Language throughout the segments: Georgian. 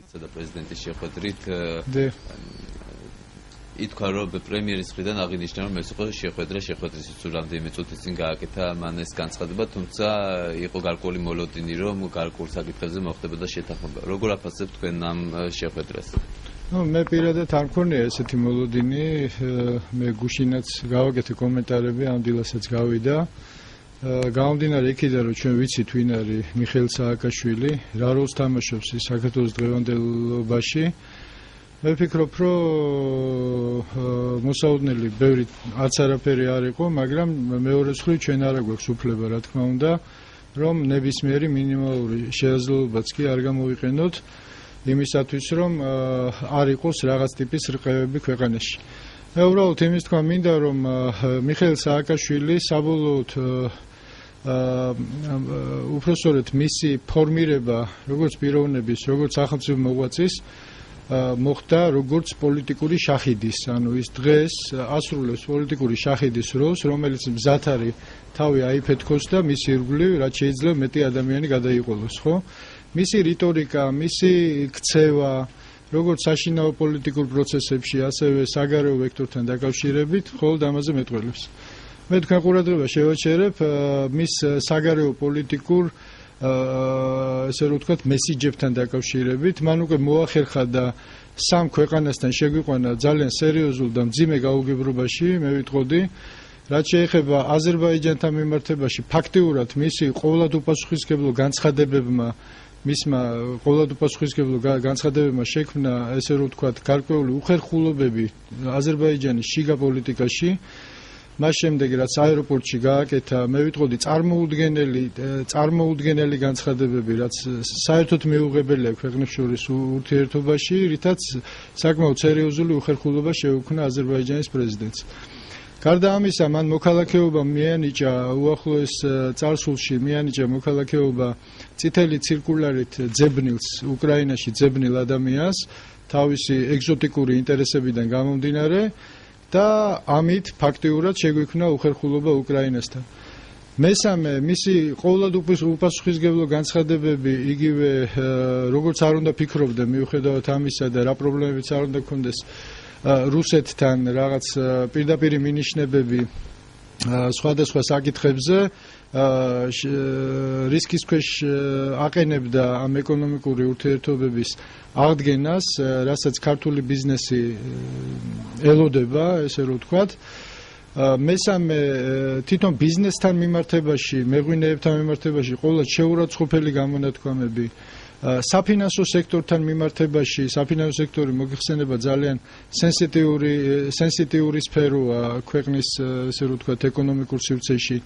და პრეზიდენტის შეხვედრით ითქვა, რომ პრემიერის მხრიდან აღინიშნა, რომ ეს იყო შეხვედრის რამდენიმე წუთის წინ გააკეთა მან ეს განცხადება, თუმცა იყო გარკვეული მოლოდინი, რომ გარკვეულ საკითხებზე მოხდებოდა შეთანხმება. Როგორ აფასებთ თქვენ ამ შეხვედრას? მე პირადად არ მქონია ესეთი მოლოდინი, მე გუშინაც გავაკეთე კომენტარები, ამ დილასაც გავიდა. გამომდინარე იქიდან, რომ ჩვენ ვიცით ვინ არის მიხეილ სააკაშვილი, რა როლს თამაშობს ის საქართველოს დღევანდელობაში. მე ვფიქრობ, რომ მოსაოდნელი ბევრი არც არაფერი არ იყო, მაგრამ მეორე მხრივ ჩვენ არ აგვაქვს უფლება, რა თქმა უნდა, რომ ნებისმიერი მინიმალური შესაძლებლობაც კი არ გამოვიყენოთ იმისათვის, რომ არ იყოს რაღაც ტიპის რყევები ქვეყანაში. მე უბრალოდ იმის თქვა მინდა, რომ მიხეილ სააკაშვილი საბოლოოდ უпроსორეთ მისი ფორმირება, როგორც პიროვნების, როგორც სახელმწიფო მოღვაწის მოხდა როგორც პოლიტიკური შაჰიდის, ანუ ის დღეს ასრულებს პოლიტიკური შაჰიდის როლს, რომელიც მზად არის თავი აიფეთქოს და მის ირგვლივ რაც შეიძლება მეტი ადამიანი გადაიყოლოს, ხო? მისი რიტორიკა, მისი ქცევა, როგორც საშინაო პოლიტიკურ პროცესებში, ასევე საგარეო ვექტორთან დაკავშირებით, მხოლოდ ამაზე მეტყველებს. მე თქვენ ყურადღება შევაჩერებ მის საგარეო პოლიტიკურ ესე რომ ვთქვათ, მესიჯებთან დაკავშირებით, მან უკვე მოახერხა და სამ ქვეყანასთან შეგვიყვანა ძალიან სერიოზულ და მძიმე გაუგებრობაში, მე ვიტყოდი, რაც შეეხება აზერბაიჯანთან მიმართებაში, ფაქტიურად მისი ყოვლად უპასუხისმგებლო განცხადებებმა შექმნა, ესე რომ ვთქვათ, გარკვეული უხერხულობები აზერბაიჯანის შიგა პოლიტიკაში. მას შემდეგ, რაც აეროპორტში გააკეთა, მე ვიტყოდი, წარმოუდგენელი განცხადებები, რაც საერთოდ მიუღებელია ქვეყნებს შორის ურთიერთობაში, რითაც საკმაოდ სერიოზული უხერხულობა შეუქმნა აზერბაიჯანის პრეზიდენტს. გარდა ამისა, მან მოქალაქეობა მიანიჭა უახლოეს წარსულში, მოქალაქეობა წითელი ცირკულარით ძებნილს, უკრაინაში ძებნილ ადამიანს, თავისი ეგზოტიკური ინტერესებიდან გამომდინარე და ამით ფაქტიურად შეგვიქმნა უხერხულობა უკრაინასთან. მესამე, მისი ყოვლად უპასუხისმგებლო განცხადებები, იგივე როგორც არ უნდა ფიქრობდე, მიუხედავად ამისა და რა პრობლემებიც არ უნდა გქონდეს რუსეთთან რაღაც პირდაპირ მინიშნებები სხვადასხვა საკითხებზე, რისკის ქვეშ აყენებდა ამ ეკონომიკური ურთიერთობების აღდგენას, რასაც ქართული ბიზნესი ელოდება, ესე რომ ვთქვათ. მესამე, თვითონ ბიზნესთან მიმართებაში, მეღვინეებთან მიმართებაში ყოველად შეურაცხყოფელი გამონათქვამები, საფინანსო სექტორთან მიმართებაში, საფინანსო სექტორი მოგიხსენება ძალიან სენსიტიური სფეროა ქვეყნის, ესე რომ ვთქვათ, ეკონომიკურ სივრცეში.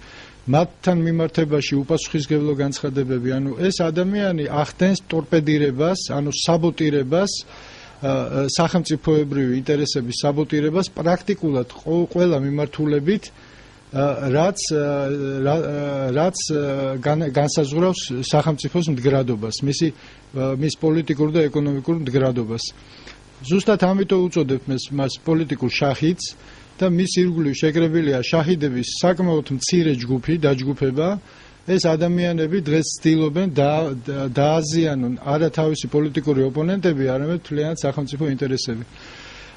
მათთან მიმართებაში უპასუხისმგებლო განცხადებები, ანუ ეს ადამიანი ახდენს ტორპედირებას, ანუ საბოტირებას, სახელმწიფოებრივი ინტერესების საბოტირებას პრაქტიკულად ყველა მიმართულებით, რაც განსაზღვრავს სახელმწიფოს მდგრადობას, მის პოლიტიკურ და ეკონომიკურ მდგრადობას. ზუსტად ამიტომ უწოდებთ მას პოლიტიკურ შაჰიდს და მის ირგვლივ შეკრებილია შაჰიდების საკმაოდ მცირე ჯგუფი, დაჯგუფება. ეს ადამიანები დღეს ცდილობენ დააზიანონ არა თავისი პოლიტიკური ოპონენტები, არამედ მთლიანად სახელმწიფო ინტერესები.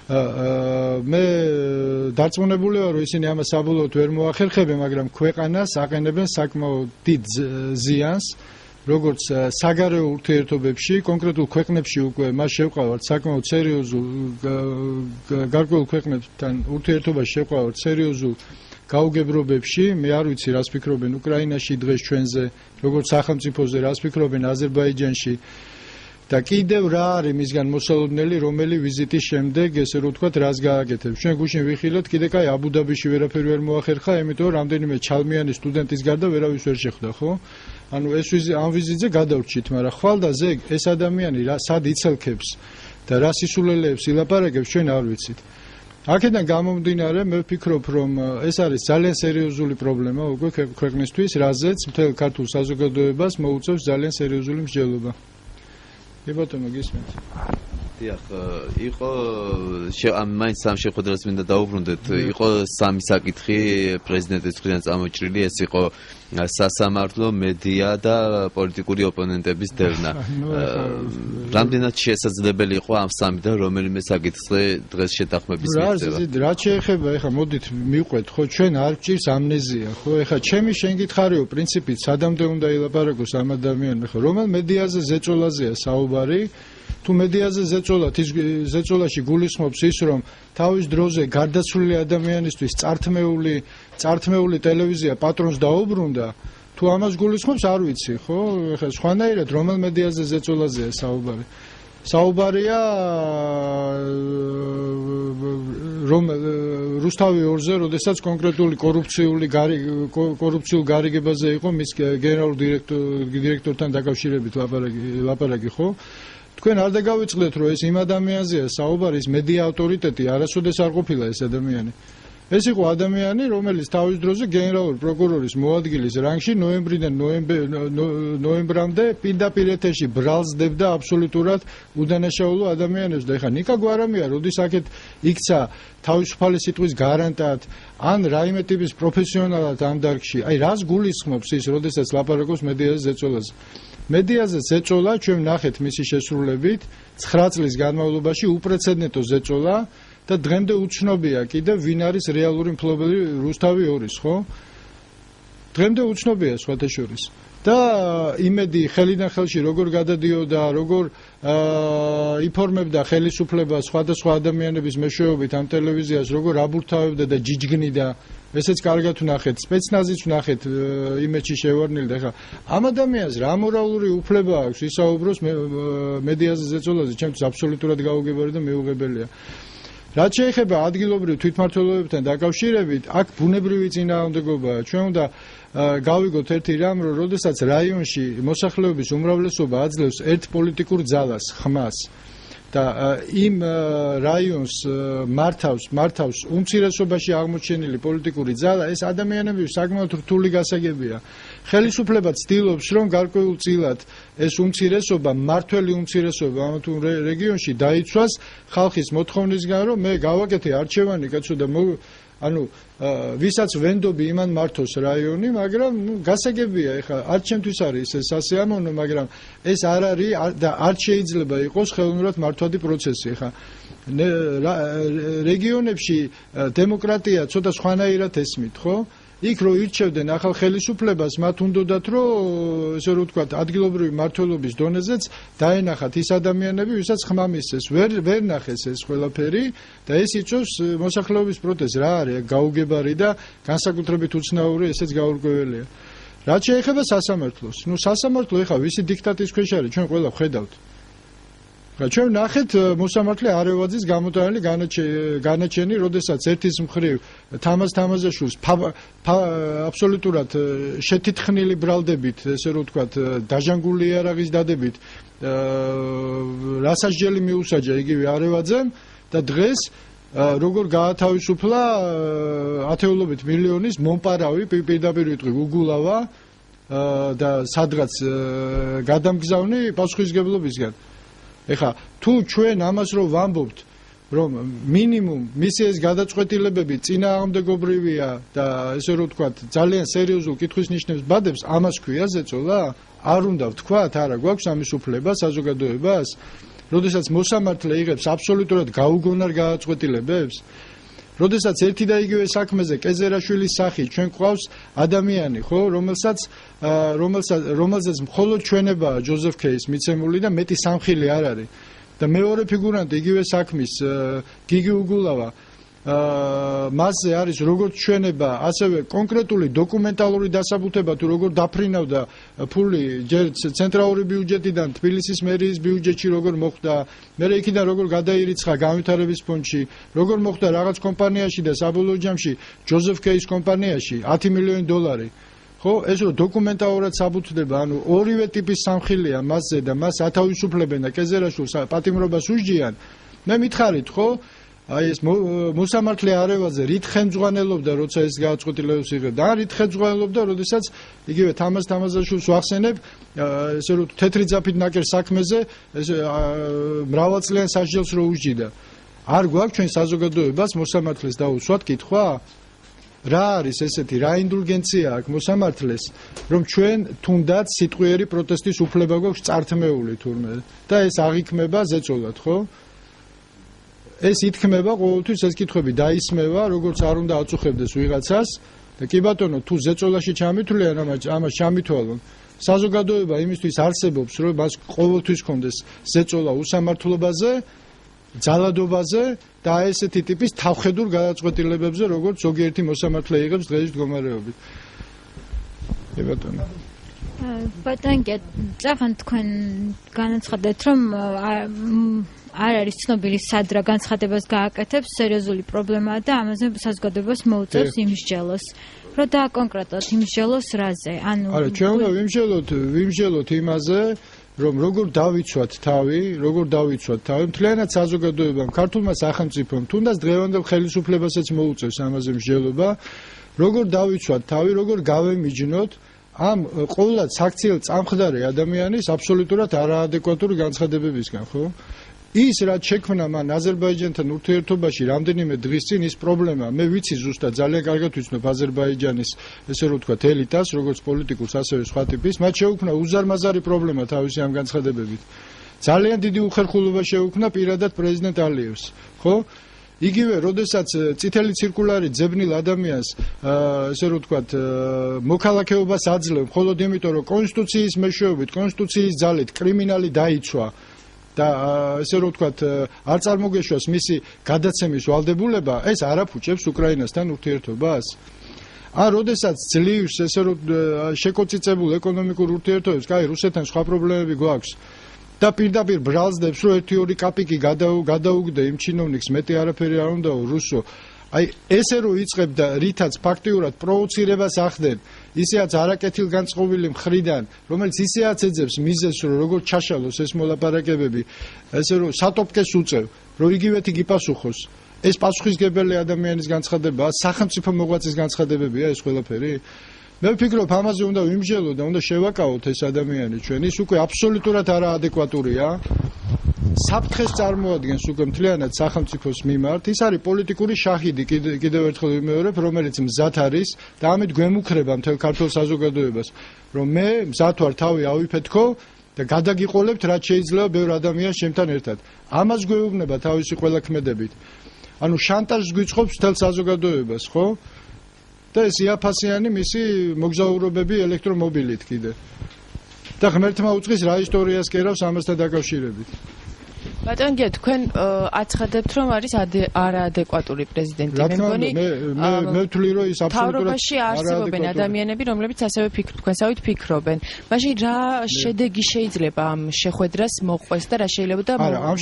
მე დარწმუნებული ვარ, რომ ისინი ამას საბოლოოდ ვერ მოახერხებენ, მაგრამ ქვეყანას აყენებენ საკმაოდ დიდ ზიანს, როგორც საგარეო ურთიერთობებში, კონკრეტულ ქვეყნებში უკვე მას შევყავართ საკმაოდ სერიოზულ გარკვეულ ქვეყნებთან ურთიერთობაში შევყავართ სერიოზულ გაუგებრობებში, მე არ ვიცი რას ფიქრობენ უკრაინაში დღეს ჩვენზე, როგორც სახელმწიფოზე, რას ფიქრობენ აზერბაიჯანში. და კიდევ რა არის მისგან მოსალოდნელი, რომელი ვიზიტის შემდეგ, ესე რომ ვთქვათ, რას გააკეთებს. ჩვენ გუშინ ვიხილეთ, კიდე კაი აბუ-დაბიში ვერაფერი ვერ მოახერხა, იმიტომ რომ რამდენიმე ჩალმიანი სტუდენტის გარდა ვერავის ვერ შეხვდა, ხო? ანუ ამ ვიზიტზე გადავრჩით, მაგრამ ხვალ და ზეგ ეს ადამიანი სად იცელქებს და რა სისულელეებს ილაპარაკებს, ჩვენ არ ვიცით. აქედან გამომდინარე, მე ვფიქრობ, რომ ეს არის ძალიან სერიოზული პრობლემა უკვე ქვეყნისთვის, რაზეც მთელ ქართულ საზოგადოებას მოუწევს ძალიან სერიოზული მსჯელობა. Bottom, I guess. დიახ, იყო მაინც სამ შეხვედრას მინდა დაუბრუნდეთ, იყო სამი საკითხი პრეზიდენტის მხრიდან წამოჭრილი, ეს იყო სასამართლო, მედია და პოლიტიკური ოპონენტების დევნა. რამდენად შესაძლებელი იყო ამ სამიდან რომელიმე საკითხზე დღეს შეთანხმების მიღება? რაც შეეხება, ეხლა მოდით მივყვეთ, ხო, ჩვენ არ გვჭირს ამნეზია, ხო, ეხლა ჩემი შენგითხარიო პრინციპით სადამდე უნდა ილაპარაკოს ამ ადამიანმა, ხო, რომელ მედიაზე ზეწოლაზეა საუბარი, თუ მედიაზე ზეწოლაში გულისხმობს ის, რომ თავის დროზე გარდაცვლილი ადამიანისთვის წართმეული ტელევიზია პატრონს დაუბრუნდა, თუ ამას გულისხმობს, არ ვიცი, ხო? ეხლა სხვანაირად რომელ მედიაზე ზეწოლაზეა საუბარი? საუბარია რომ რუსთავი 2-ზე, როდესაც კონკრეტული კორუფციულ გარიგებაზე იყო მის გენერალურ დირექტორთან დაკავშირებით ლაპარაკი, ხო? თქვენ არ დაგავიწყდეთ, რომ ეს იმ ადამიანზეა საუბარი, ის მედია ავტორიტეტი არასოდეს არ ყოფილა ეს ადამიანი. ეს იყო ადამიანი, რომელიც თავის დროზე გენერალური პროკურორის მოადგილის რანგში ნოემბრიდან ნოემბრამდე პირდაპირ ეთერში ბრალსდებდა აბსოლუტურად უდანაშაულო ადამიანებს და ეხლა ნიკა გვარამია, როდის აქეთ იქცა თავისუფალი სიტყვის გარანტად, ან რაიმე ტიპის პროფესიონალად ამ დარგში, აი რას გულისხმობს ის, როდესაც ლაპარაკობს მედიაზე ზეწოლაზე? მედიაზე ზეწოლა, ჩვენ ვნახეთ მისი შესრულებით, 9 წლის განმავლობაში უპრეცედენტო ზეწოლა და დღემდე უცნობია კიდე ვინ არის რეალური მფლობელი რუსთავი 2-ის, ხო? დღემდე უცნობია სხვათა შორის. და იმედი ხელიდან ხელში როგორ გადადიოდა, როგორ იფორმებდა ხელისუფლება სხვადასხვა ადამიანების მეშვეობით ამ ტელევიზიას, როგორ აბურთავებდა და ჯიჯგნიდა, ესეც კარგად ვნახეთ, სპეცნაზიც ვნახეთ იმედში შევარნილი და ხა ამ ადამიანს რა მორალური უფლება აქვს ისაუბროს მედიაზე ზეწოლაზე, ჩემთვის აბსოლუტურად გაუგებარი და მეუღებელია. რაც შეეხება ადგილობრივ თვითმმართველობებთან დაკავშირებით, აქ ბუნებრივი წინააღმდეგობაა. ჩვენ უნდა გავიგოთ ერთი რამ, რომ როდესაც რაიონში მოსახლეობის უმრავლესობა აძლევს ერთ პოლიტიკურ ძალას, ხმას და იმ რაიონს მართავს უმცირესობაში აღმოჩენილი პოლიტიკური ძალა, ეს ადამიანები საკმაოდ რთული გასაგებია. ხელისუფლება ცდილობს, რომ გარკვეულწილად ეს უმცირესობა, მმართველი უმცირესობა ამ თუ რეგიონში დაიცვას ხალხის მოთხოვნისგან, რომ მე გავაკეთე არჩევანი, კაცო და ვისაც ვენდობი იმან მართოს რაიონი, მაგრამ გასაგებია, ეხლა არ ჩემთვის არის ეს სასიამოვნო, მაგრამ ეს არ არის და არ შეიძლება იყოს ხელოვნურად მართვადი პროცესი. ეხლა რეგიონებში დემოკრატია ცოტა სხვანაირად ესმით, ხო? იქ რო ირჩევდნენ ახალ ხელისუფლებას, მათ უნდათ რომ ესე რომ ვთქვათ, ადგილობრივი მმართველობის დონეზეც დაენახათ ის ადამიანები, ვისაც ხმა მისცეს. ვერ ნახეს ეს ყველაფერი და ეს იწვევს მოსახლეობის პროტესტს. რა არის გაუგებარი და განსაკუთრებით უცნაური, ესეც გაურკვეველია. რაც შეეხება სასამართლოს, სასამართლო ეხა ვისი დიქტატის ქვეშ არის, ჩვენ ყველა ვხედავთ. ჩვენ ნახეთ მოსამართლე არევაძის გამოტანილი განაჩენი, როდესაც ერთის მხრივ თამაზაშვილს აბსოლუტურად შეთითხნილი ბრალდებით, ესე რომ ვთქვათ, დაჟანგული იარაღის დადებით რასასჯელი მიუსაჯა იგივე არევაძემ და დღეს როგორ გაათავისუფლა ათეულობით მილიონის მომპარავი პირდაპირ ვიტყვი უგულავა და სადღაც გადამგზავნი პასუხისგებლობისგან. ეხა თუ ჩვენ ამას რომ ვამბობთ, რომ მინიმუმ მისი ეს გადაწყვეტილებები წინააღმდეგობრივია და ესე რომ ვთქვათ, ძალიან სერიოზულ კითხვის ნიშნებს ბადებს, ამას ქვია ზეწოლა? არ უნდა ვთქვათ, არა გვაქვს ამის უფლება საზოგადოებას, როდესაც მოსამართლე იღებს აბსოლუტურად გაუგონარ გადაწყვეტილებებს, როდესაც ერთი და იგივე საქმეზე კეზერაშვილის სახით ჩვენ გვყავს ადამიანი, ხო, რომელსაც მხოლოდ ჩვენებაა ჯოზეფ ქეის მიცემული და მეტი სამხილი არ არის. და მეორე ფიგურანტი იგივე საქმის გიგი უგულავა მასზე არის როგორც ჩვენება, ასევე კონკრეტული დოკუმენტალური დასაბუთება თუ როგორ დაფრინავდა ფული ჯერ ცენტრალური ბიუჯეტიდან თბილისის მერიის ბიუჯეტში როგორ მოხვდა, მერე იქიდან როგორ გადაირიცხა განვითარების ფონდში, როგორ მოხვდა რაღაც კომპანიაში და საბოლოო ჯამში ჯოზეფ ქეის კომპანიაში 10 მილიონი დოლარი. ხო, ეს რო დოკუმენტალურად საბუთდება, ორივე ტიპის სამხილია მასზე და მას ათავისუფლებენ და კეზერაშვილს პატიმრობას უსჯიან. მე მითხარით, ხო, აი ეს მოსამართლე არევაძე რით ხელმძღვანელობდა, როცა ეს გადაწყვეტილებას იღებდა, ან რით ხელმძღვანელობდა, როდესაც იგივე თამაზ თამაზაშვილს ვახსენებ, ესე რომ თეთრი ძაფით ნაკერ საქმეზე ეს მრავალწლიან სასჯელს რო უჯიდა. არ გვაქვს ჩვენ საზოგადოებას მოსამართლეს დაუსვათ კითხვა? რა არის ესეთი, რა ინდულგენცია აქვს მოსამართლეს, რომ ჩვენ თუნდაც სიტყვიერი პროტესტის უფლება გვაქვს წართმეული თურმე და ეს აღიქმება ზეწოლად, ხო? ეს ითქმება ყოველთვის ეს კითხვები დაისმევა, როგორც არ უნდა აწუხებდეს ვიღაცას და კი ბატონო, თუ ზეწოლაში ჩამითვლიან ამას ჩამითვალონ. საზოგადოება იმისთვის არსებობს, რომ მას ყოველთვის კონდეს ზეწოლა უსამართლობაზე, ძალადობაზე და ესეთი ტიპის თავხედურ გადაწყვეტილებებზე, როგორც ზოგიერთი მოსამართლე იღებს დღეის მდგომარეობით. კი ბატონო. ბატონო, წახან თქვენ განაცხადეთ, რომ არ არის ცნობილი სად რა განცხადებას გააკეთებს, სერიოზული პრობლემაა და ამაზე საზოგადოებას მოუწევს იმსჯელოს. რა და კონკრეტულად იმსჯელოს რაზე? ანუ არა, ჩვენ უნდა ვიმსჯელოთ იმაზე, რომ როგორ დავიცვათ თავი, მთლიანად საზოგადოებამ, ქართულმა სახელმწიფომ, თუნდაც დღევანდელ ხელისუფლებასაც მოუწევს ამაზე მსჯელობა, როგორ დავიცვათ თავი, როგორ გავემიჯნოთ ამ ყოველად საქციელ წამხდარი ადამიანის აბსოლუტურად არაადეკვატური განცხადებებისგან, ხო? ის რაც შექმნა მან აზერბაიჯანთან ურთიერთობაში რამდენიმე დღის წინ ის პრობლემა, მე ვიცი ზუსტად ძალიან კარგად ვიცნობ აზერბაიჯანის, ესე რომ ვთქვათ, ელიტას, როგორც პოლიტიკურს, ასევე სხვა ტიპის, მათ შეუქმნა უზარმაზარი პრობლემა თავისი ამ განცხადებებით. ძალიან დიდი უხერხულობა შეუქმნა პირადად პრეზიდენტ ალიევს, ხო? იგივე, როდესაც წითელი ცირკულარი ძებნილ ადამიანს, ესე რომ ვთქვათ, მოქალაქეობას აძლევ, მხოლოდ იმიტომ, რომ კონსტიტუციის მეშვეობით, კონსტიტუციის ძალით კრიმინალი დაიცვა და ესე რომ ვთქვათ, არ წარმოგეშვას მისი გადაცემის ვალდებულება, ეს არ აფუჭებს უკრაინასთან ურთიერთობას. ან როდესაც ძლივს ესე რომ შეკოწიწებულ ეკონომიკურ ურთიერთობებს, კაი, რუსეთთან სხვა პრობლემები გვაქვს და პირდაპირ ბრალსდებს, რომ 1-2 კაპიკი გადაუგდე იმ ჩინოვნიკს, მეტი არაფერი არ უნდაო რუსო. აი ესე რომ იწყებ და რითაც ფაქტიურად პროვოცირებას ახდენ, ისეაც არაკეთილგანწყობილი მხრიდან, რომელიც ისეაც ეძებს მიზეზს, რომ როგორ ჩაშალოს ეს მოლაპარაკებები, ესე რომ სატოპკეს უწევ, რომ იგივეთი გიპასუხოს. ეს პასუხისგებელი ადამიანის განცხადებაა, სახელმწიფო მოღვაწის განცხადებებია ეს ყველაფერი. მე ვფიქრობ, ამაზე უნდა ვიმსჯელოთ და უნდა შევაკავოთ ეს ადამიანი ჩვენ, ის უკვე აბსოლუტურად არაადეკვატურია. საფრთხეს წარმოადგენს უკვე მთლიანად სახელმწიფოს მიმართ. ის არის პოლიტიკური შაჰიდი, კიდევ ერთხელ ვიმეორებ, რომელიც მზად არის და ამით გვემუქრება მთელ ქართულ საზოგადოებას, რომ მე მზად ვარ თავი ავიფეთქო და გადაგიყოლებთ რაც შეიძლება ბევრ ადამიანს ჩემთან ერთად. ამას გვეუბნება თავისი ყველა ქმედებით. ანუ შანტაჟს გვიწყობს მთელ საზოგადოებას, ხო? და ეს იაფასიანი მისი მოგზაურობები ელექტრომობილით კიდე. და ღმერთმა უწყის რა ისტორიას კერავს ამასთან დაკავშირებით. ბატონო, თქვენ აცხადებთ, რომ არის არაადეკვატური პრეზიდენტი. მე მგონი, მე ვთვლი, რომ ის აბსოლუტურად თავრობაში არსებობენ ადამიანები, რომლებიც ასევე თქვენსავით ფიქრობენ. მაშინ რა შედეგი შეიძლება ამ შეხვედრას მოყვეს და რა შეიძლება და არა, ამ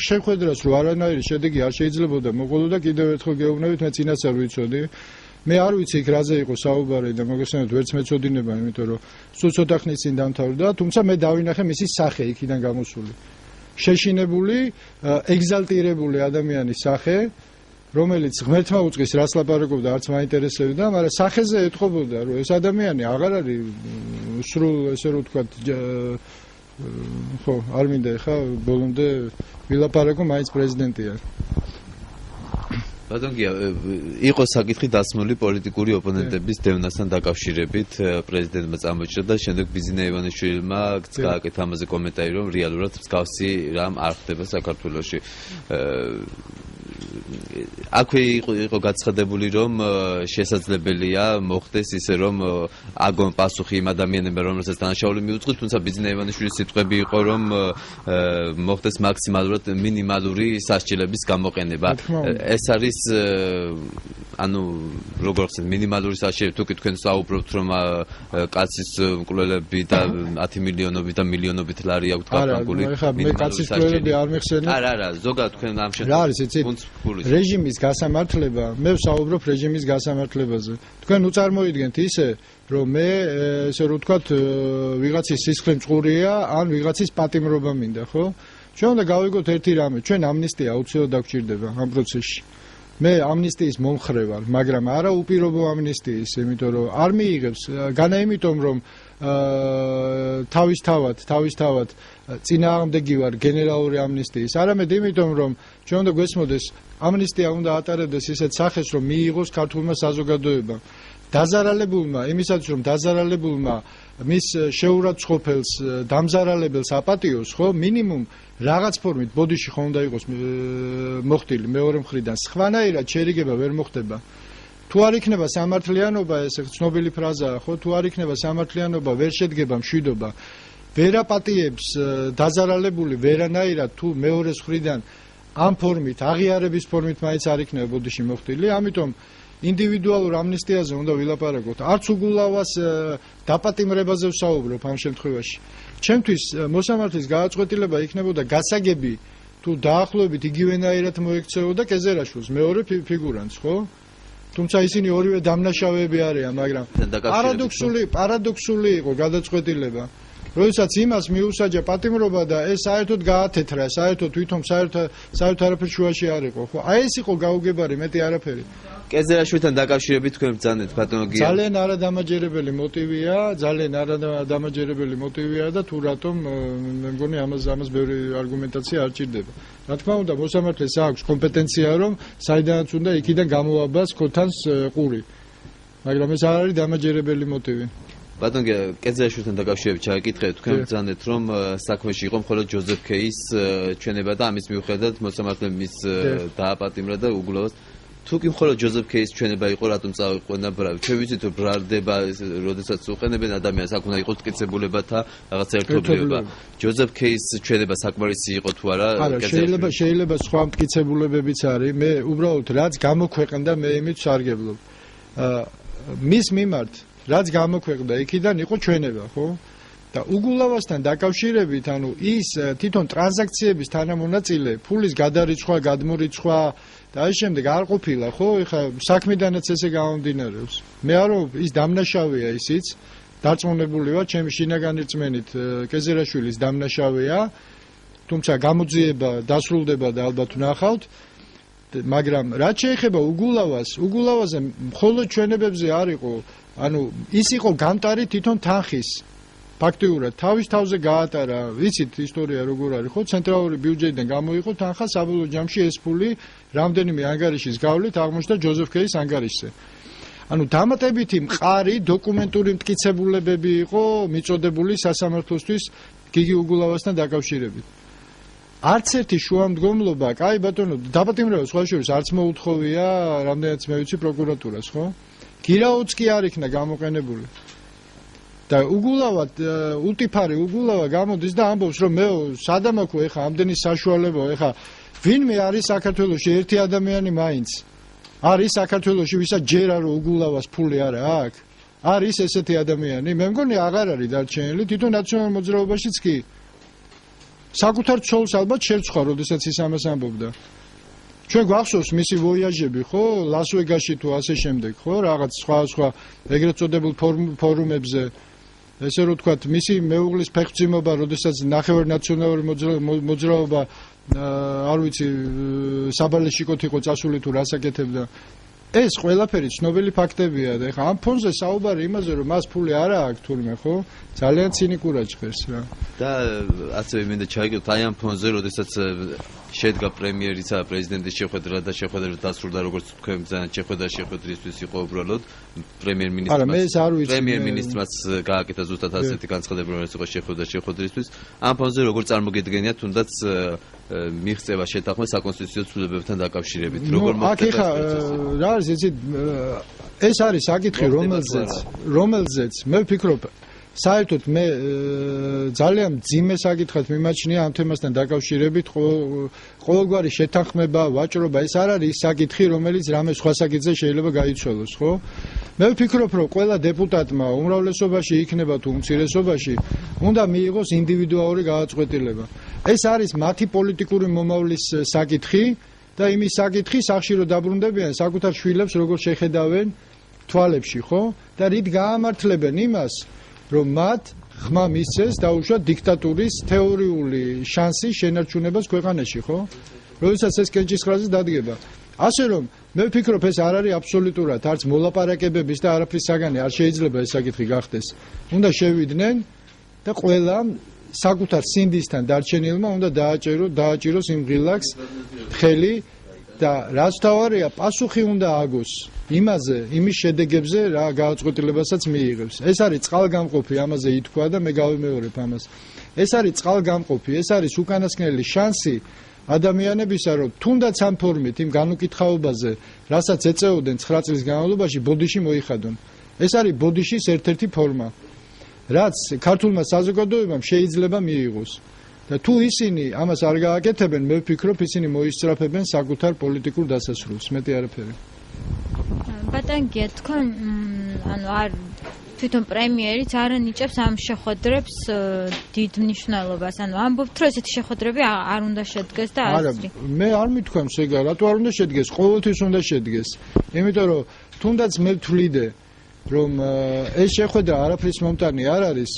შეხვედრას რო არანაირი შედეგი არ შეიძლებოდა მოყოლოდა, კიდევ ერთხელ გეუბნებით, მე წინას არ ვიცოდი. მე არ ვიცი იქ რაზე იყო საუბარი და მოგესალმებით ვერც მეწოდინება, იმიტომ რომ სულ ცოტა ხნის წინ დამთავრდა, თუმცა მე დავინახე მისი სახე იქიდან გამოსული. შეშინებული, ეგზალტირებული ადამიანის სახე, რომელიც ღმერთმა უწყის რას ლაპარაკობდა, არც მაინტერესებდა, მაგრამ სახეზე ეთყობოდა, რომ ეს ადამიანი აღარ არის სრულ, ესე რომ ვთქვათ, ხო, არ მინდა ხა ბოლომდე ვილაპარაკო, მაინც პრეზიდენტია. ბატონო, იყო საკითხი დასმული პოლიტიკური ოპონენტების დევნასთან დაკავშირებით, პრეზიდენტმა წამოიჭრა და შემდეგ ბიზინა ივანიშვილმა გააკეთა ამაზე კომენტარი, რომ რეალურად მსგავსი რამ არ ხდება საქართველოში. აქვე იყო გაცხადებული, რომ შესაძლებელია მოხდეს ისე, რომ აგონ პასუხი იმ ადამიანებმა, რომელსაც დანაშაული მიუძღვის, თუმცა ბიზინა ივანიშვილის სიტყვები იყო, რომ მოხდეს მაქსიმალურად მინიმალური სასჯელების გამოყენება. ეს არის ანუ როგორ ხსენთ, მინიმალური სასჯელი, თუ კი თქვენ საუბრობთ, რომ კაცის მკვლელები და 10 მილიონობით და მილიონობით ლარი აქვთ გაფრანგული. მე კაცის მკვლელები არ მიხსენებ. არა, ზოგადად თქვენ ამ რა არის იცით? რეჟიმის გასამართლება, მე ვსაუბრობ რეჟიმის გასამართლებაზე. თქვენ უწარმოიდგენთ ისე, რომ მე ესე რომ ვთქვათ, ვიღაცის სისხლი მწყურია, ან ვიღაცის პატიმრობა მინდა, ხო? ჩვენ უნდა გავიგოთ ერთი რამე, ჩვენ ამნისტია აუცილებლად გვჭირდება ამ პროცესში. მე ამნისტიის მომხრე ვარ, მაგრამ არა უპირობო ამნისტიის, იმიტომ რომ არ მიიღებს, განა იმიტომ რომ თავისთავად წინააღმდეგი ვარ გენერალური ამნისტიის, არამედ იმიტომ რომ ჩვენ უნდა გვესმოდეს ამნისტია უნდა ატარებდეს ისეთ სახეს რომ მიიღოს ქართულმა საზოგადოებამ დაზარალებულმა იმისაც რომ დაზარალებულმა მის შეურაცხყოფელს დამზარალებელს აპატიოს ხო მინიმუმ რაღაც ფორმით ბოდიში ხო უნდა იყოს მოხდილი მეორე მხრიდან სხვანაირად შერიგება ვერ მოხდება თუ არ იქნება სამართლიანობა ეს ცნობილი ფრაზაა ხო თუ არ იქნება სამართლიანობა ვერ შედგება მშვიდობა ვერ აპატიებს დაზარალებული ვერანაირად თუ მეორე მხრიდან ამ ფორმით აღიარების ფორმით მაინც არ იქნება ბოდიში მოხდილი ამიტომ ინდივიდუალურ ამნისტიაზე უნდა ვილაპარაკოთ. არც უგულავას დაპატიმრებაზე ვსაუბრობ ამ შემთხვევაში. ჩემთვის მოსამართლის გააწყვეტილება იქნებოდა გასაგები თუ დაახლოებით იგივენაირად მოექცეოდა კეზერაშვილს, მეორე ფიგურანტს, ხო? თუმცა ისინი ორივე დამნაშავეები არიან, მაგრამ პარადოქსული იყო გადაწყვეტილება. როდესაც იმას მიუსაჯა პატიმრობა და ეს საერთოდ გაათეთრა, საერთოდ თვითონ საერთოდ არაფერი შუაში არ იყო, ხო? აი ეს იყო გაუგებარი, მეტი არაფერი. კეზერაშვილთან დაკავშირებით თქვენ ბრძანეთ პათოლოგია. ძალიან არადამაჯერებელი მოტივია და თუ რატომ მე მგონი ამას ბევრი არგუმენტაცია არ ჭირდება. რა თქმა უნდა, მოსამართლეს აქვს კომპეტენცია რომ საიდანაც უნდა იქიდან გამოაბას ქოთანს ყური. მაგრამ ეს არ არის დამაჯერებელი მოტივი. ბატონ კეზერაშვილთან დაკავშირებით ჩაიკითხეთ, თქვენ ბრძანეთ რომ საქმეში იყო მხოლოდ ჯოზეფ ქეის ჩვენება და ამის მიუხედავად მოსამართლემ მის დააპატიმრა და უგულავას თუ კი მხოლოდ ჯოზეფ ქეის ჩვენება იყო, რატომ წავიყვანა ბრავი? ჩვენ ვიცით რომ ბრალდება, როდესაც უყენებენ ადამიანს, აქ უნდა იყოს მტკიცებულებათა რაღაც ერთობლიობა. ჯოზეფ ქეის ჩვენება საკმარისი იყო თუ არა? შეიძლება სხვა მტკიცებულებებიც არის. მე უბრალოდ რაც გამოქვეყნდა, მე იმით ვსარგებლობ. მის მიმართ რაც გამოქვეყნდა, იქიდან იყო ჩვენება, ხო? და უგულავასთან დაკავშირებით, ანუ ის თვითონ ტრანზაქციების თანამონაწილე, ფულის გადარიცხვა, გადმორიცხვა და ამ შემდეგ არ ყოფილა, ხო? ეხლა საქმიდანაც ესე გამომდინარეობს. მე არ ვიცი, ის დამნაშავეა ისიც, დარწმუნებული ვარ, ჩემი შინაგანი რწმენით, კეზერაშვილის დამნაშავეა, თუმცა გამოძიება დასრულდება და ალბათ ვნახავთ. მაგრამ რაც შეეხება უგულავაზე მხოლოდ ჩვენებებზე არ იყო, ანუ ის იყო გამტარი თვითონ თანხის ფაქტიურად თავის თავზე გაატარა, ვიცით ისტორია როგორ არის, ხო, ცენტრალური ბიუჯეტიდან გამოიყო თანხა საბოლოო ჯამში ეს ფული რამდენიმე ანგარიშის გავლით აღმოჩნდა ჯოზეფ ქეის ანგარიშზე. ანუ დამატებითი მყარი დოკუმენტური მტკიცებულებები იყო მიწოდებული სასამართლოსთვის გიგი უგულავასთან დაკავშირებით. არც ერთი შუამდგომლობა, კაი ბატონო, დაპატიმრება სხვა შორის არც მოუთხოვია, რამდენიც მე ვიცი პროკურატურას, ხო? გირაოც კი არ იქნა გამოყენებული. და უტიფარი უგულავა გამოდის და ამბობს რომ მე სადამაქვე ეხა ამდენი საშუალება ეხა ვინმე არის საქართველოში ერთი ადამიანი მაინც არის საქართველოში ვისაც ჯერა რომ უგულავას ფული არა აქვს არის ესეთი ადამიანი მე მგონი აღარ არის დარჩენილი თვითონ ნაციონალურ მოძრაობაშიც კი საკუთარ ცოლს ალბათ შეცხვა როდესაც ის ამას ამბობდა ჩვენ გვახსოვს მისი ვოიაჟები ხო ლას-ვეგასში თუ ასე შემდეგ ხო რაღაც სხვა ეგრეთ წოდებულ ფორუმებზე ესე რომ ვთქვათ, მისი მეუღლის ფეხმძიმობა, როდესაც ნახევარნაციონალური მოძრაობა, არ ვიცი, საბალეშიკოთ იყო წასული თუ რას აკეთებდა. ეს ყველაფერი ცნობილი ფაქტებია და ეხლა ამ ფონზე საუბარი იმაზე, რომ მას ფული არა აქვს თურმე, ხო? ძალიან ცინიკურად ჟღერს რა. და ასევე მინდა ჩაიგოთ აი ამ ფონზე, როდესაც შედგა პრემიერისა პრეზიდენტის შეხვედრა და შეხვედრა დასრულდა როგორც თქვენ ბრძანეთ შეხვედრისთვის იყო უბრალოდ პრემიერ-მინისტრმაც გააკეთა ზუსტად ასეთი განცხადება რომ ეს იყო შეხვედრისთვის ამ ფონზე როგორ წარმოგიდგენიათ თუნდაც მიღწევა შეთანხმება საკონსტიტუციო ცვლილებებთან დაკავშირებით როგორ მოხდება რა არის ეს არის საკითხი რომელზეც მე ვფიქრობ საერთოდ მე ძალიან მძიმე საკითხად მიმაჩნია ამ თემასთან დაკავშირებით ყოველგვარი შეთანხმება, ვაჭრობა ეს არ არის საკითხი, რომელიც რამე სხვა საკითხზე შეიძლება გაიცვალოს, ხო? მე ვფიქრობ, რომ ყველა დეპუტატმა უმრავლესობაში იქნება თუ უმცირესობაში უნდა მიიღოს ინდივიდუალური გადაწყვეტილება. ეს არის მათი პოლიტიკური მომავლის საკითხი და იმის საკითხი სახში რომ დაბრუნდებიან საკუთარ შვილებს როგორ შეხედავენ თვალებში, ხო? და რით გაამართლებენ იმას რომ მათ ხმა მისცეს დაუშვათ დიქტატურის თეორიული შანსის შენარჩუნებას ქვეყანაში, ხო? როდესაც ეს კენჭისყრაზე დადგება. ასე რომ მე ვფიქრობ ეს არ არის აბსოლუტურად არც მოლაპარაკებების და არაფრის საგანი არ შეიძლება ეს საკითხი გახდეს. უნდა შევიდნენ და ყველამ საკუთარ სინდისთან დარჩენილმა უნდა დააჭიროს იმ ღილაკს ხელი და რაც თავარია პასუხი უნდა აგოს იმაზე, იმის შედეგებზე რა გააწყვეტილებასაც მიიღებს. ეს არის წყალგამყოფი, ამაზე ითქვა და მე გავიმეორებ ამას. ეს არის წყალგამყოფი, ეს არის უკანასკნელი შანსი ადამიანებისა, რომ თუნდაც ამ ფორმით იმ განუკითხაობაზე, რასაც ეწეოდნენ 9 წლის განმავლობაში, ბოდიში მოიხადონ. ეს არის ბოდიშის ერთ-ერთი ფორმა, რაც ქართულმა საზოგადოებამ შეიძლება მიიღოს. და თუ ისინი ამას არ გააკეთებენ, მე ვფიქრობ, ისინი მოისწრაფებენ საკუთარ პოლიტიკურ დასასრულს, მეტი არაფერი. ბატონგია, თქვენ ანუ არ თვითონ პრემიერიც არ ანიჭებს ამ შეხვედრებს დიდ მნიშვნელობას. ანუ ამბობთ, რომ ესეთი შეხვედრები არ უნდა შედგეს და არა, მე არ მithქვამს ეგა, რატო არ უნდა შედგეს? ყოველთვის უნდა შედგეს. იმიტომ რომ თუნდაც მე ვთვლიდე, რომ ეს შეხვედრა არაფრის მომტანი არ არის,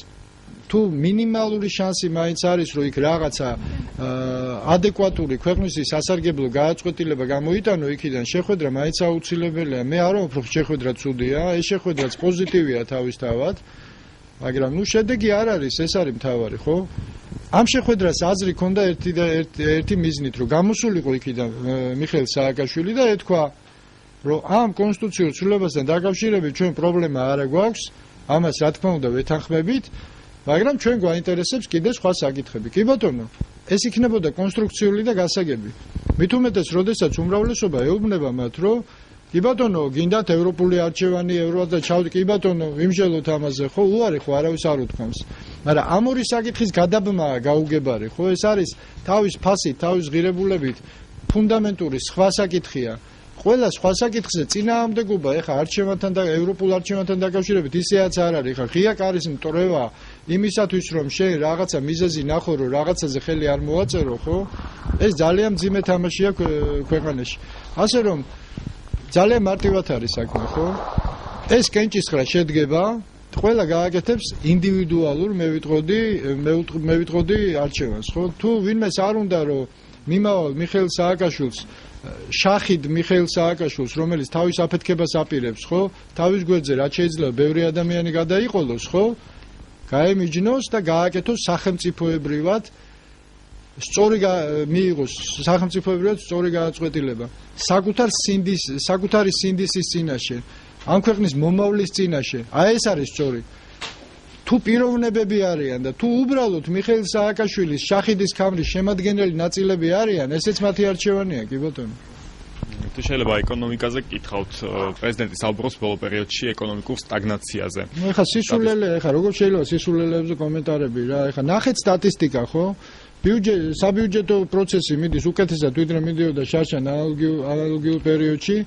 თუ მინიმალური შანსი მაინც არის, რომ იქ რაღაცა ადეკვატური ქვეყნისთვის სასარგებლო გააწყვეტილება გამოიტანო იქიდან, შეხვედრა მაინც აუცილებელია. მე არ ვამბობ, რომ შეხვედრა ცუდია, ეს შეხვედრაც პოზიტივია თავისთავად, მაგრამ ნუ შედეგი არ არის, ეს არის მთავარი, ხო? ამ შეხვედრას აზრი ქონდა ერთი მიზნით, რომ გამოსულიყო იქიდან მიხეილ სააკაშვილი და ეთქვა, რომ ამ კონსტიტუციურ ცვლილებასთან დაკავშირებით ჩვენ პრობლემა არ გვაქვს, ამას რა თქმა უნდა ვეთანხმებით, მაგრამ ჩვენ გვაინტერესებს კიდე სხვა საკითხები. კი ბატონო, ეს იქნებოდა კონსტრუქციული და გასაგები. მით უმეტეს, როდესაც უმრავლესობა ეუბნება მათ, რომ კი ბატონო, გინდათ ევროპული არჩევანი, ევროპა ჩავდი, კი ბატონო, ვიმჟელოთ ამაზე, ხო, უარი ხო, არავის არ უთქვამს. მაგრამ ამ ორი საკითხის გადაბმაა გაუგებარი, ხო, ეს არის თავის ფასით, თავის ღირებულებით ფუნდამენტური სხვა საკითხია. ყველა სხვა საკითხზე წინააღმდეგობა ეხა არჩევანთან და ევროპულ არჩევანთან დაკავშირებით ისეაც არ არის. ეხა ღია კარის მტრევა იმისათვის, რომ შენ რაღაცა მიზეზი ნახო, რომ რაღაცაზე ხელი არ მოაწერო, ხო? ეს ძალიან მძიმე თამაშია ქვეყანაში. ასე რომ ძალიან მარტივად არის საქმე, ხო? ეს კენჭისყრა შედგება, ყველა გააკეთებს ინდივიდუალურ, მე ვიტყოდი არჩევანს, ხო? თუ ვინმეს არ უნდა, რომ მიმავალ მიხეილ სააკაშვილს შახიდ მიხეილ სააკაშვილს, რომელიც თავის აფეთქებას აპირებს, ხო? თავის გვერდზე რაც შეიძლება ბევრი ადამიანი გადაიყოლოს, ხო? გაემიჯნოს და გააკეთოს სახელმწიფოებრივად სწორი მიიღოს სახელმწიფოებრივად სწორი გააწყვეტილება. საკუთარი სინდისის წინაშე, ამ ქვეყნის მომავლის წინაშე. აი ეს არის სწორი. თუ პიროვნებები არიან და თუ უბრალოდ მიხეილ სააკაშვილის შახიდის ქამრის შემადგენელი ნაწილები არიან, ესეც მათი არჩევანია, კი ბატონო. თუ შეიძლება ეკონომიკაზე გკითხავთ, პრეზიდენტი საუბრობს ბოლო პერიოდში ეკონომიკურ სტაგნაციაზე. ნუ ეხა სისულელე, ეხა როგორ შეიძლება სისულელეებზე კომენტარები რა, ეხა ნახეთ სტატისტიკა, ხო? საბიუჯეტო პროცესი მიდის უკეთესად, ვიდრე მიდიოდა შარშან ანალოგიურ პერიოდში.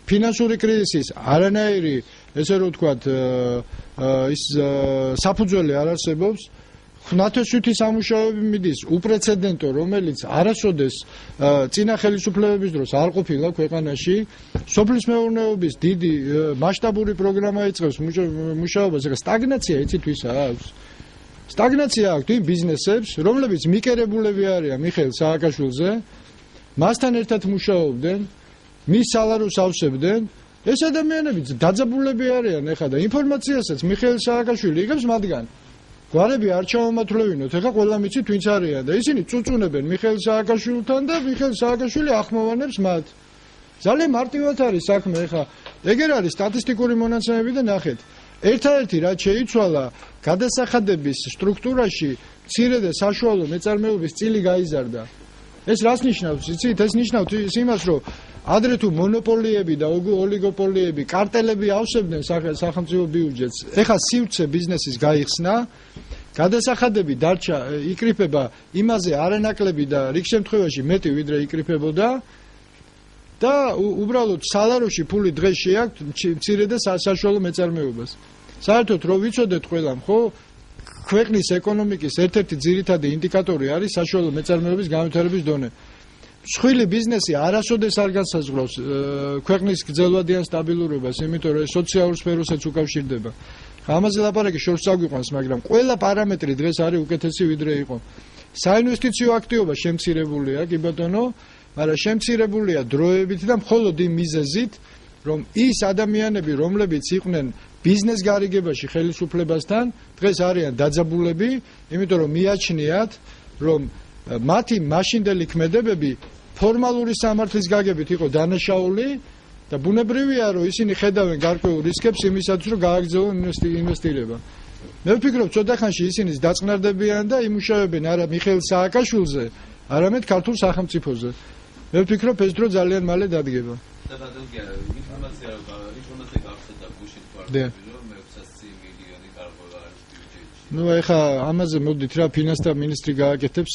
ფინანსური კრიზისის არანაირი, ესე რომ ვთქვათ, ის საფუძველი არ არსებობს. ღვთისმშობლის სამუშაოები მიდის უპრეცედენტო, რომელიც არასოდეს წინა ხელისუფლებების დროს არ ყოფილა ქვეყანაში. სოფლის მეურნეობის დიდი მასშტაბური პროგრამა იწყებს მუშაობას. ეხლა სტაგნაცია იცით ვისა აქვს? სტაგნაცია აქვს იმ ბიზნესებს, რომლებიც მიკერებულები არიან მიხეილ სააკაშვილზე, მასთან ერთად მუშაობდნენ, მის სალაროს ავსებდნენ. ეს ადამიანები დაძაბულები არიან ეხლა და ინფორმაციასაც მიხეილ სააკაშვილი იღებს მათგან. გვარები არ ჩავამართლევინოთ, ეხლა ყველა მიცით ვინც არიან და ისინი წუწუნებენ მიხეილ სააკაშვილთან და მიხეილ სააკაშვილი ახმოვანებს მათ. ძალიან მარტივად არის საქმე ეხლა. ეგერ არის სტატისტიკური მონაცემები და ნახეთ. ერთადერთი რაც შეიცვალა გადასახადების სტრუქტურაში მცირე და საშუალო მეწარმეობის წილი გაიზარდა. ეს რას ნიშნავს? იცით, ეს ნიშნავს იმას, რომ ადრე თუ მონოპოლიები და ოლიგოპოლიები, კარტელები ავსებდნენ სახელმწიფო ბიუჯეტს. ეხლა სივრცე ბიზნესის გაიხსნა, გადასახადები დარჩა, იკრიფება იმაზე არანაკლები და რიგ შემთხვევაში მეტი ვიდრე იკრიფებოდა და უბრალოდ სალაროში ფული დღეს შეაქვთ მცირე და საშუალო მეწარმეობას. საერთოდ რო ვიცოდეთ ყველამ, ხო? ქვეყნის ეკონომიკის ერთ-ერთი ძირითადი ინდიკატორი არის საშუალო მეწარმეობის განვითარების დონე. მსხვილი ბიზნესი არასოდეს არ განსაზღვრავს ქვეყნის გრძელვადიან სტაბილურობას, იმიტომ რომ სოციალურ სფეროსაც უკავშირდება. ამაზე ლაპარაკი შორს წაგვიყვანს, მაგრამ ყველა პარამეტრი დღეს არის უკეთესი ვიდრე იყო. საინვესტიციო აქტივობა შემცირებულია, კი ბატონო, მაგრამ შემცირებულია დროებით და მხოლოდ იმ მიზეზით, რომ ის ადამიანები, რომლებიც იყვნენ ბიზნეს გარიგებაში ხელისუფლებასთან, დღეს არიან დაძაბულები, იმიტომ რომ მიაჩნიათ, რომ მათი მაშინდელი ქმედებები ფორმალური სამართლის გაგებით იყო დანაშაული და ბუნებრივია, რომ ისინი ხედავენ გარკვეულ რისკებს იმისათვის, რომ გააგრძელონ ინვესტირება. მე ვფიქრობ, ცოტა ხანში ისინი დაწყნარდებიან და იმუშავებენ არა მიხეილ სააკაშვილზე, არამედ ქართულ სახელმწიფოზე. მე ვფიქრობ, ეს დრო ძალიან მალე დადგება. და ბატონო, ინფორმაცია გავხსნა გუშინ თვარდები, რომ 600 მილიონი გარღვევა არის ბიუჯეტში. ნუ ეხა ამაზე მოდით რა ფინანსთა მინისტრი გააკეთებს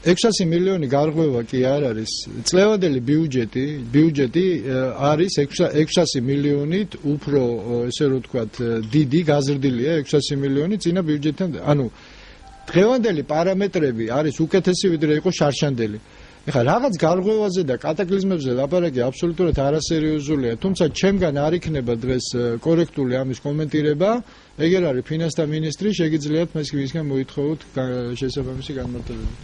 600 მილიონი გარღვევა კი არ არის. წლევანდელი ბიუჯეტი არის 600 მილიონით უფრო, ესე რომ ვთქვათ, დიდი, გაზრდილია 600 მილიონი წინა ბიუჯეტთან. ანუ დღევანდელი პარამეტრები არის უკეთესი ვიდრე იყო შარშანდელი. ეხლა რაღაც გარღვევაზე და კატაკლიზმებზე ლაპარაკი აბსოლუტურად არასერიოზულია, თუმცა ჩემგან არ იქნება დღეს კორექტული ამის კომენტირება. ეგერ არის ფინანსთა მინისტრი, შეგიძლიათ მისგან მოითხოვოთ შესაბამისი განმარტებები.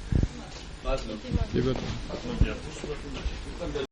ბატონო. კი ბატონო.